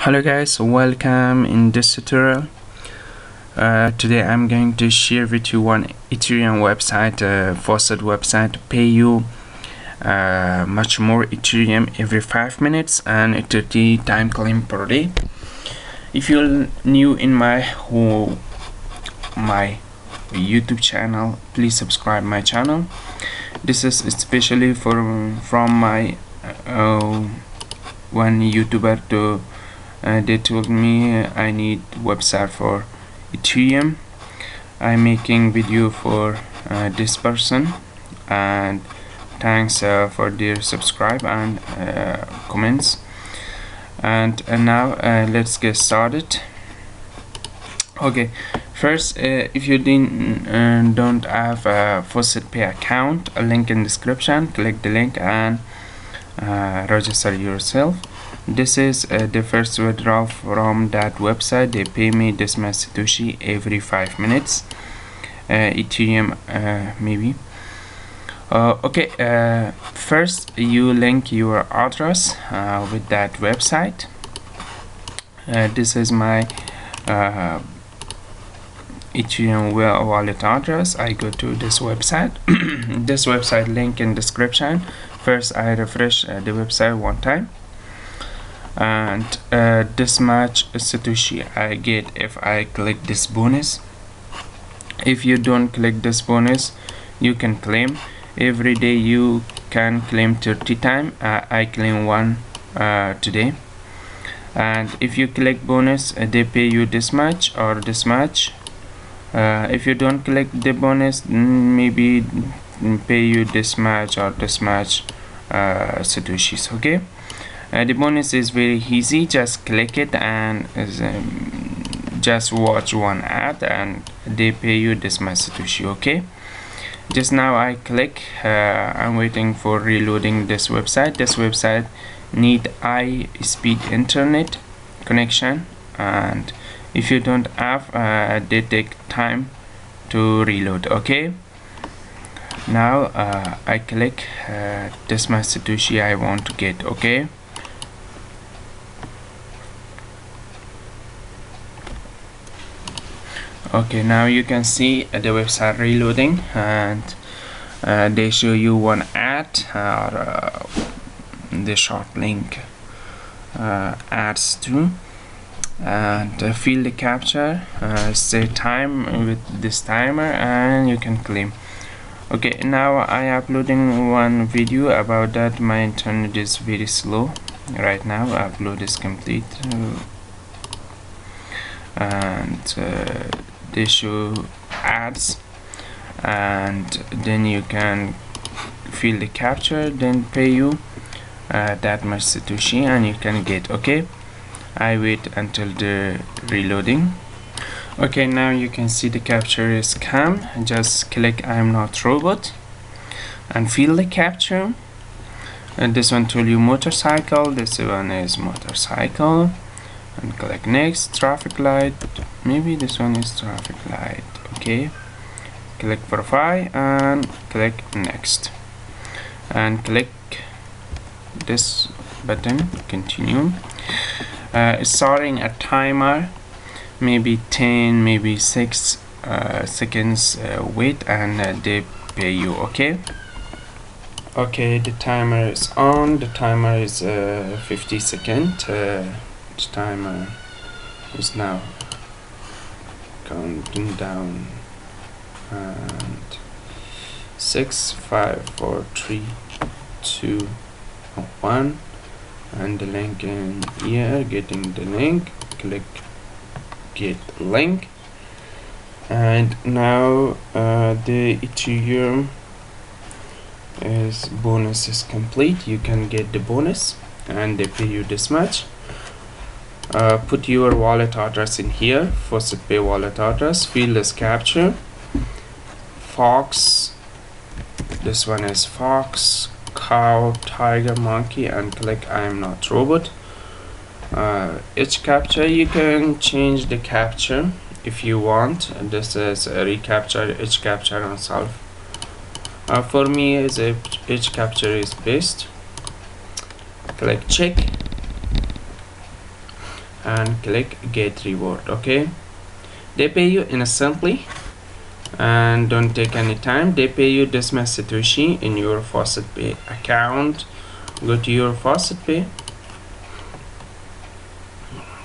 Hello guys, welcome in this tutorial. Today I'm going to share with you one Ethereum website, Faucet website, pay you much more Ethereum every 5 minutes and 30 time claim per day. If you're new in my YouTube channel, please subscribe my channel. This is especially from my one YouTuber to they told me I need website for Ethereum. I'm making video for this person, and thanks for their subscribe and comments. And now let's get started. Okay, first if you don't have a Faucet Pay account, a link in description, click the link and register yourself. This is the first withdrawal from that website. They pay me this much Satoshi every 5 minutes, Ethereum maybe. Okay, first you link your address with that website. This is my Ethereum wallet address. I go to this website. This website link in description. First I refresh the website one time, and this much Satoshi I get if I click this bonus. If you don't click this bonus, you can claim every day. You can claim 30 times. I claim one today. And if you click bonus, they pay you this much or this much. If you don't click the bonus, maybe pay you this much or this much Satoshis. Okay, the bonus is very easy. Just click it and just watch one ad and they pay you this much Satoshi. Okay, just now I click. I'm waiting for reloading this website. This website need high speed internet connection, and if you don't have they take time to reload. Okay, now I click this much Satoshi I want to get. Okay, okay, now you can see the website reloading, and they show you one ad or the short link ads too, and fill the captcha, set time with this timer, and you can claim. Okay, now I uploading one video about that. My internet is very slow right now. Upload is complete, and they show ads, and then you can fill the captcha, then pay you that much Satoshi and you can get. Okay, I wait until the reloading. Okay, now you can see the captcha is come. Just click I'm not robot and fill the captcha. And this one told you motorcycle, this one is motorcycle, and click next. Traffic light, maybe this one is traffic light. Okay, click verify and click next, and click this button continue. It's starting a timer, maybe 10 maybe 6 seconds wait, and they pay you. Okay, okay, the timer is on. The timer is 50 seconds. The timer is now counting down, and 6 5 4 3 2 1, and the link in here. Getting the link, click get link, and now the Ethereum is bonus is complete. You can get the bonus and they pay you this much. Put your wallet address in here, Faucet Pay wallet address, fill this captcha. Fox, this one is fox, cow, tiger, monkey, and click I am not robot. Each captcha you can change the captcha if you want. This is a recaptcha each captcha on solve. For me is each captcha is best. Click check, and click get reward. Okay, they pay you instantly and don't take any time. They pay you this much Satoshi in your FaucetPay account. Go to your FaucetPay,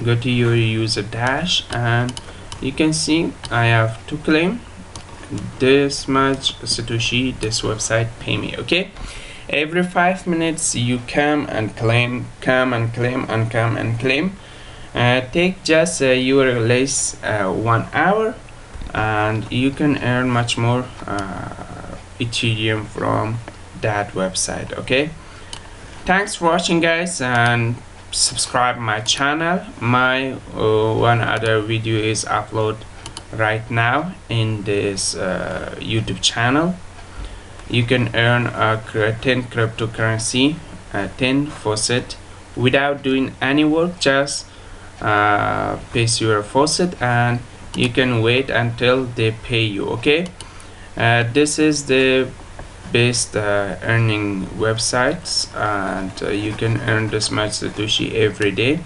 go to your user dash, and you can see I have to claim this much Satoshi. This website pay me. Okay, every 5 minutes you come and claim, take just your less 1 hour, and you can earn much more Ethereum from that website. Okay, thanks for watching, guys, and subscribe my channel. My one other video is upload right now in this YouTube channel. You can earn 10 cryptocurrency, 10 faucet without doing any work. Just paste your faucet and you can wait until they pay you. Okay, this is the best earning websites, and you can earn this much Satoshi every day.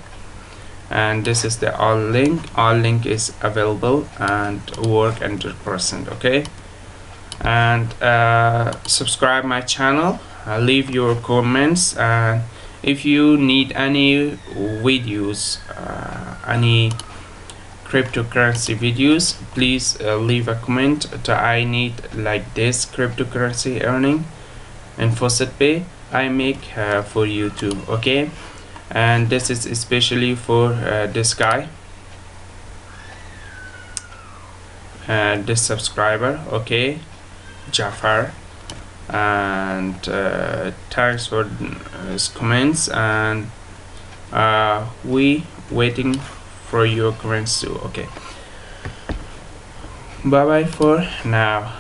And this is the all link is available and work 100%. Okay, and subscribe my channel, leave your comments, and if you need any videos, any cryptocurrency videos, please leave a comment that I need like this cryptocurrency earning and FaucetPay I make for you too. Okay, and this is especially for this guy, this subscriber. Okay, Jafar, and thanks for his comments, and we waiting for your comments too. Okay, bye bye for now.